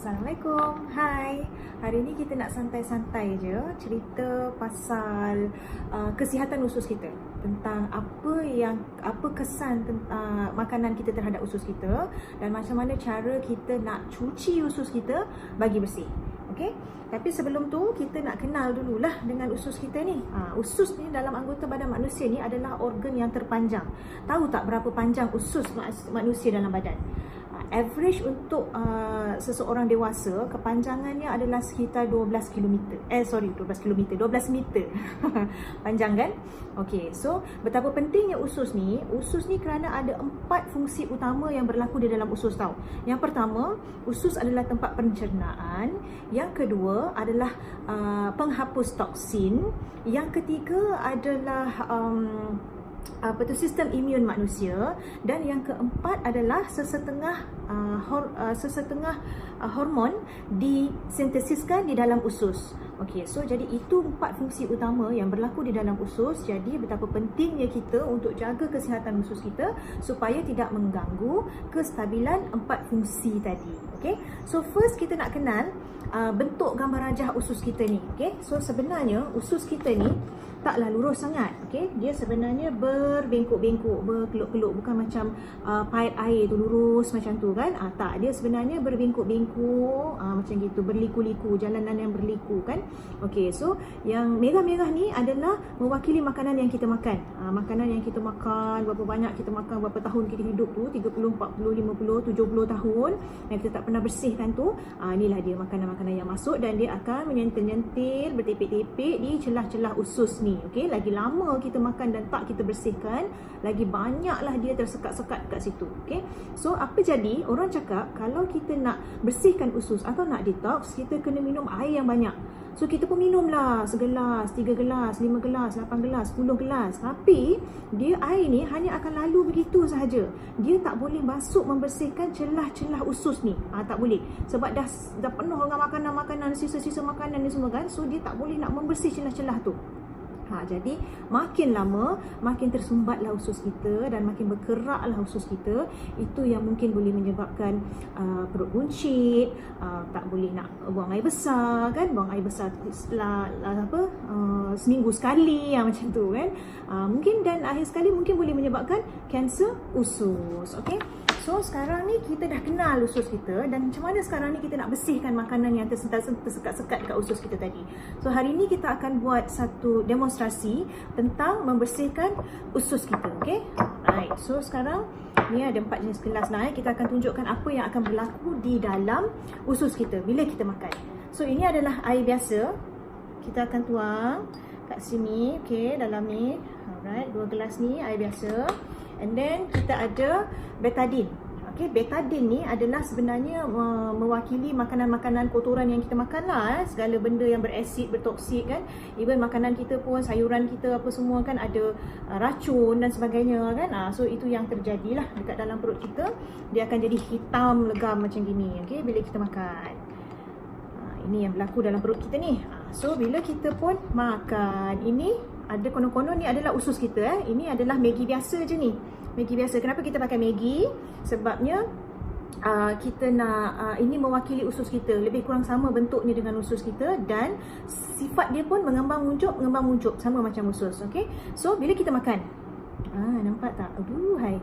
Assalamualaikum. Hai. Hari ni kita nak santai-santai je cerita pasal kesihatan usus kita. Tentang apa kesan tentang makanan kita terhadap usus kita dan macam mana cara kita nak cuci usus kita bagi bersih. Okey? Tapi sebelum tu kita nak kenal dululah dengan usus kita ni. Usus ni dalam anggota badan manusia ni adalah organ yang terpanjang. Tahu tak berapa panjang usus manusia dalam badan? Average untuk seseorang dewasa, kepanjangannya adalah sekitar 12 meter. Panjang kan? Okey, so betapa pentingnya usus ni? Usus ni kerana ada 4 fungsi utama yang berlaku di dalam usus tau. Yang pertama, usus adalah tempat pencernaan. Yang kedua adalah penghapus toksin. Yang ketiga adalah sistem imun manusia, dan yang keempat adalah sesetengah hormon disintesiskan di dalam usus. Okey, so jadi itu 4 fungsi utama yang berlaku di dalam usus. Jadi betapa pentingnya kita untuk jaga kesihatan usus kita supaya tidak mengganggu kestabilan 4 fungsi tadi. Okey, so first kita nak kenal bentuk gambar rajah usus kita ni. Okey, so sebenarnya usus kita ni taklah lurus sangat. Okey, dia sebenarnya berbengkok-bengkok, berkeluk-keluk, bukan macam paip air tu lurus macam tu kan. Tak, dia sebenarnya berbengkok-bengkok, macam gitu, berliku-liku, jalanan yang berliku kan. Okey, so yang merah-merah ni adalah mewakili makanan yang kita makan. Makanan yang kita makan, berapa banyak kita makan, berapa tahun kita hidup tu, 30, 40, 50, 70 tahun yang kita tak pernah bersihkan tu. Inilah dia makanan-makanan yang masuk dan dia akan menyentil-nyentil, bertepek-tepek di celah-celah usus ni. Okey, lagi lama kita makan dan tak kita bersihkan, lagi banyaklah dia tersekat-sekat kat situ. Okey, so apa jadi? Orang cakap kalau kita nak bersihkan usus atau nak detox, kita kena minum air yang banyak. So kita pun minumlah segelas, 3 gelas, 5 gelas, 8 gelas, 10 gelas. Tapi dia air ni hanya akan lalu begitu sahaja. Dia tak boleh masuk membersihkan celah-celah usus ni. Tak boleh. Sebab dah penuh dengan makanan-makanan, sisa-sisa makanan ni semua kan. So dia tak boleh nak membersih celah-celah tu. Jadi makin lama makin tersumbatlah usus kita dan makin berkeraklah usus kita. Itu yang mungkin boleh menyebabkan perut buncit, tak boleh nak buang air besar kan, buang air besar seminggu sekali macam tu kan. Mungkin dan akhir sekali mungkin boleh menyebabkan kanser usus. Okey. So sekarang ni kita dah kenal usus kita dan macam mana sekarang ni kita nak bersihkan makanan yang tersekat-sekat kat usus kita tadi. So hari ni kita akan buat satu demonstrasi tentang membersihkan usus kita. Okay? Right. So sekarang ni ada 4 jenis gelas lah. Kita akan tunjukkan apa yang akan berlaku di dalam usus kita bila kita makan. So ini adalah air biasa. Kita akan tuang kat sini. Okay, dalam ni. Alright, 2 gelas ni air biasa. And then kita ada betadine. Okay, betadine ni adalah sebenarnya mewakili makanan-makanan kotoran yang kita makan lah. Segala benda yang berasid, bertoksik kan. Even makanan kita pun, sayuran kita apa semua kan ada racun dan sebagainya kan. So itu yang terjadilah dekat dalam perut kita. Dia akan jadi hitam legam macam gini. Okay, bila kita makan. Ini yang berlaku dalam perut kita ni. So bila kita pun makan, ini ada konon-konon ni adalah usus kita. Ini adalah Maggi biasa je ni. Maggi biasa. Kenapa kita pakai Maggi? Sebabnya kita nak ini mewakili usus kita. Lebih kurang sama bentuknya dengan usus kita dan sifat dia pun mengembang muncup sama macam usus. Okey. So bila kita makan, nampak tak? Aduhai.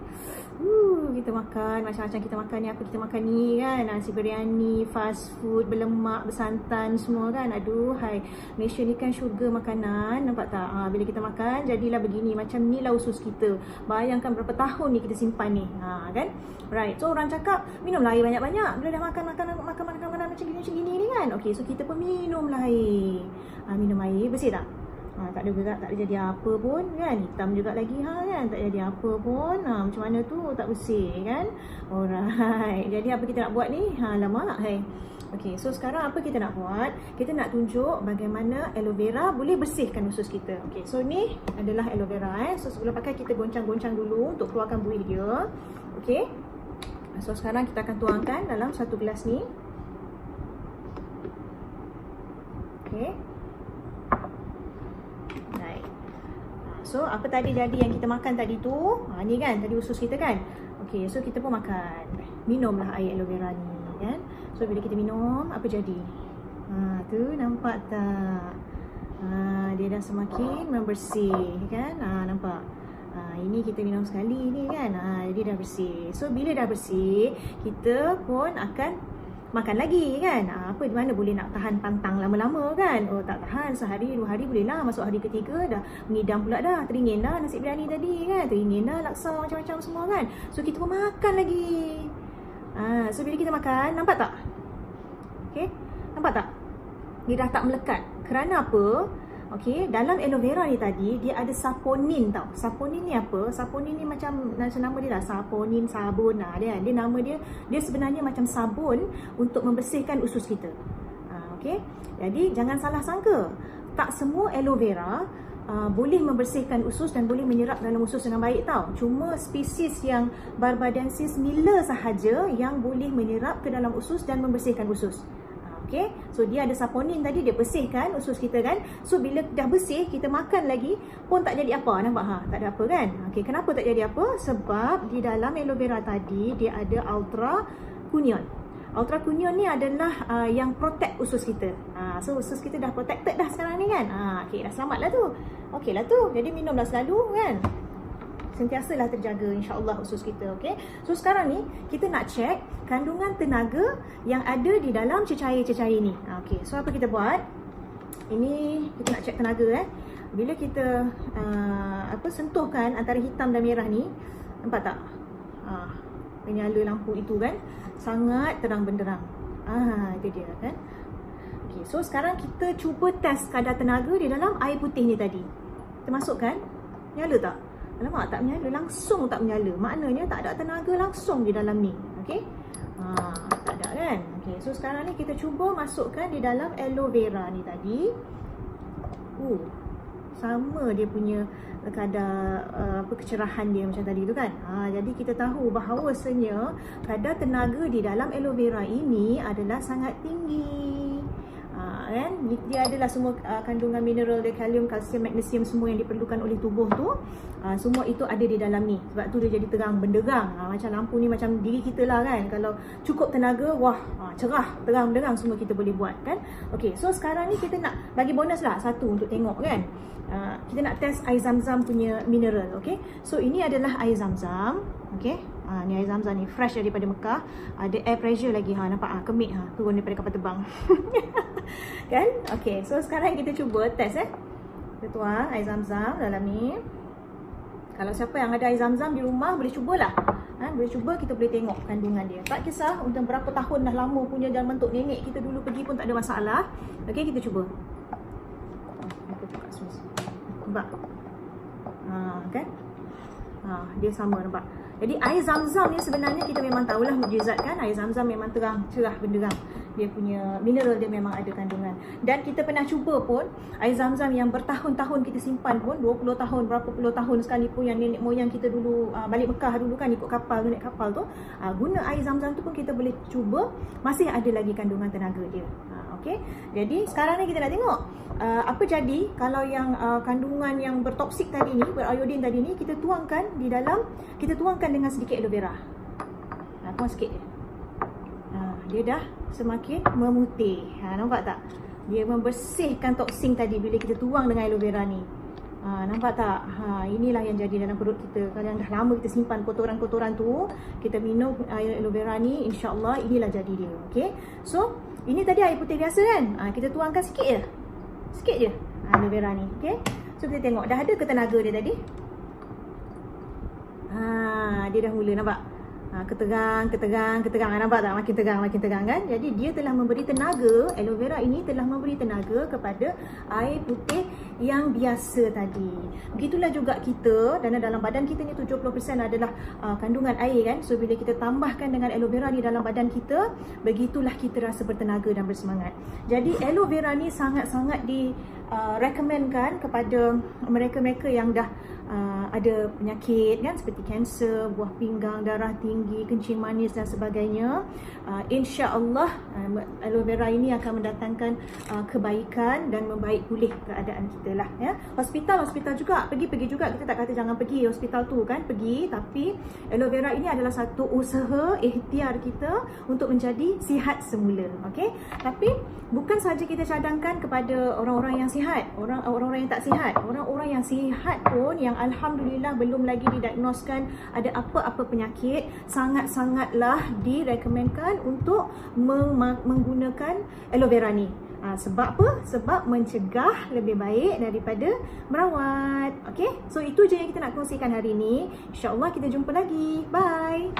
Kita makan macam-macam kita makan ni. Apa kita makan ni kan? Nasi biryani, fast food, berlemak, bersantan semua kan. Aduhai. Malaysia ni kan syurga makanan. Nampak tak? Bila kita makan jadilah begini. Macam ni lah usus kita. Bayangkan berapa tahun ni kita simpan ni. Kan? Right. So orang cakap minumlah air banyak-banyak. Bila dah makan makanan macam gini ni kan. Okay, so kita pun minumlah air. Minum air. Bersih tak? Tak ada gerak, tak ada jadi apa pun kan. Hitam juga lagi kan. Tak jadi apa pun. Macam mana tu tak bersih kan. Alright. Jadi apa kita nak buat ni? Lama hai. Okay, so sekarang apa kita nak buat? Kita nak tunjuk bagaimana aloe vera boleh bersihkan usus kita. Okay, so ni adalah aloe vera So sebelum pakai kita goncang-goncang dulu untuk keluarkan buih dia. Okay. So sekarang kita akan tuangkan dalam satu gelas ni. Okay. So apa tadi jadi yang kita makan tadi tu? Ni kan tadi usus kita kan. Okey, so kita pun makan. Minumlah air aloe vera ni kan. So bila kita minum, apa jadi? Tu nampak tak? Dia dah semakin membersih kan? Nampak? Ini kita minum sekali ni kan? Jadi dah bersih. So bila dah bersih, kita pun akan makan lagi kan. Apa di mana boleh nak tahan pantang lama-lama kan? Oh tak tahan, sehari 2 hari boleh lah. Masuk hari ketiga dah mengidam pula dah. Teringin dah nasi biryani tadi kan. Teringin dah laksa macam-macam semua kan. So kita pun makan lagi. So bila kita makan, nampak tak? Okay, nampak tak? Dia dah tak melekat. Kerana apa? Okey, dalam aloe vera ni tadi dia ada saponin tau. Saponin ni apa? Saponin ni macam nama dia lah, saponin, sabun dia nama dia sebenarnya macam sabun untuk membersihkan usus kita. Okey. Jadi jangan salah sangka. Tak semua aloe vera boleh membersihkan usus dan boleh menyerap dalam usus dengan baik tau. Cuma spesies yang Barbadensis Miller sahaja yang boleh menyerap ke dalam usus dan membersihkan usus. Okay, so dia ada saponin tadi, dia bersihkan usus kita kan. So bila dah bersih, kita makan lagi pun tak jadi apa, nampak tak ada apa kan. Okay, kenapa tak jadi apa? Sebab di dalam aloe vera tadi dia ada ultraquinone. Ultraquinone ni adalah yang protect usus kita. So usus kita dah protected dah sekarang ni kan. Okay, dah selamat lah tu. Okay lah tu, jadi minumlah selalu kan. Sentiasalah terjaga insya-Allah usus kita. Okey. So sekarang ni kita nak check kandungan tenaga yang ada di dalam cecair-cecair ni. Okey. So apa kita buat? Ini kita nak check tenaga Bila kita sentuhkan antara hitam dan merah ni, nampak tak? Penyala lampu itu kan sangat terang benderang. Itu dia kan. Okey. So sekarang kita cuba test kadar tenaga di dalam air putih ni tadi. Kita masukkan, nyala tak? Alamak, tak menyala, langsung tak menyala. Maknanya tak ada tenaga langsung di dalam ni. Okey. Tak ada kan? Okey, so sekarang ni kita cuba masukkan di dalam aloe vera ni tadi. Sama dia punya kadar kecerahan dia macam tadi tu kan. Jadi kita tahu bahawasanya kadar tenaga di dalam aloe vera ini adalah sangat tinggi. Kan? Dia adalah semua kandungan mineral, dia kalium, kalsium, magnesium semua yang diperlukan oleh tubuh tu. Semua itu ada di dalam ni. Sebab tu dia jadi terang benderang. Macam lampu ni macam diri kita lah kan. Kalau cukup tenaga, wah, cerah, terang benderang semua kita boleh buat kan. Okey, so sekarang ni kita nak bagi bonus lah satu untuk tengok kan. Kita nak test air zam-zam punya mineral. Okey, so ini adalah air zam-zam. Okey, ni air zam-zam ni fresh daripada Mekah. Ada air pressure lagi nampak kemik turun daripada kapal terbang. Kan? Okey, so sekarang kita cuba test Kita tuang air zam-zam dalam ni. Kalau siapa yang ada air zam-zam di rumah boleh cubalah. Boleh cuba, kita boleh tengok kandungan dia. Tak kisah untuk berapa tahun dah lama punya dalam bentuk nenek kita dulu pergi pun tak ada masalah. Okey, kita cuba. Kita buka semua. Nampak? Kan? Dia sama nampak. Jadi air zam-zam ni sebenarnya kita memang tahulah mukjizat kan. Air zam-zam memang terang, cerah benderang. Dia punya mineral dia memang ada kandungan. Dan kita pernah cuba pun air zam-zam yang bertahun-tahun kita simpan pun, 20 tahun, berapa puluh tahun sekalipun, yang nenek moyang kita dulu balik Mekah dulu kan, ikut kapal tu, naik kapal tu, guna air zam-zam tu pun kita boleh cuba, masih ada lagi kandungan tenaga dia. Okey. Jadi sekarang ni kita nak tengok apa jadi kalau yang kandungan yang bertoksik tadi ni, beriodin tadi ni, kita tuangkan di dalam, kita tuangkan dengan sedikit aloe vera. Tuang sikit je. Dia dah semakin memutih. Nampak tak? Dia membersihkan toksin tadi bila kita tuang dengan aloe vera ni. Nampak tak? Inilah yang jadi dalam perut kita. Kalau yang dah lama kita simpan kotoran-kotoran tu, kita minum air aloe vera ni, insya-Allah inilah jadi dia. Okey. So, ini tadi air putih biasa kan? Kita tuangkan sikit je. Sikit je aloe vera ni. Okey. So kita tengok dah ada ke tenaga dia tadi? Dia dah mula nampak. Ketegang. Nampak tak? Makin tegang kan? Jadi dia telah memberi tenaga, aloe vera ini telah memberi tenaga kepada air putih yang biasa tadi. Begitulah juga kita, dan dalam badan kita ni 70% adalah kandungan air kan. So bila kita tambahkan dengan aloe vera ni dalam badan kita, begitulah kita rasa bertenaga dan bersemangat. Jadi aloe vera ni sangat-sangat recommendkan kepada mereka-mereka yang dah ada penyakit kan, seperti kanser, buah pinggang, darah tinggi, kencing manis dan sebagainya, insya-Allah aloe vera ini akan mendatangkan kebaikan dan membaik pulih keadaan kita lah ya. Hospital juga, pergi juga, kita tak kata jangan pergi hospital tu kan, pergi, tapi aloe vera ini adalah satu usaha ikhtiar kita untuk menjadi sihat semula. Okey, tapi bukan sahaja kita cadangkan kepada orang-orang yang sihat, orang-orang yang tak sihat. Orang-orang yang sihat pun yang alhamdulillah belum lagi didiagnoskan ada apa-apa penyakit, sangat-sangatlah direkomenkan untuk menggunakan aloe vera ni. Sebab apa? Sebab mencegah lebih baik daripada merawat. Okey, so itu je yang kita nak kongsikan hari ni. InsyaAllah kita jumpa lagi. Bye.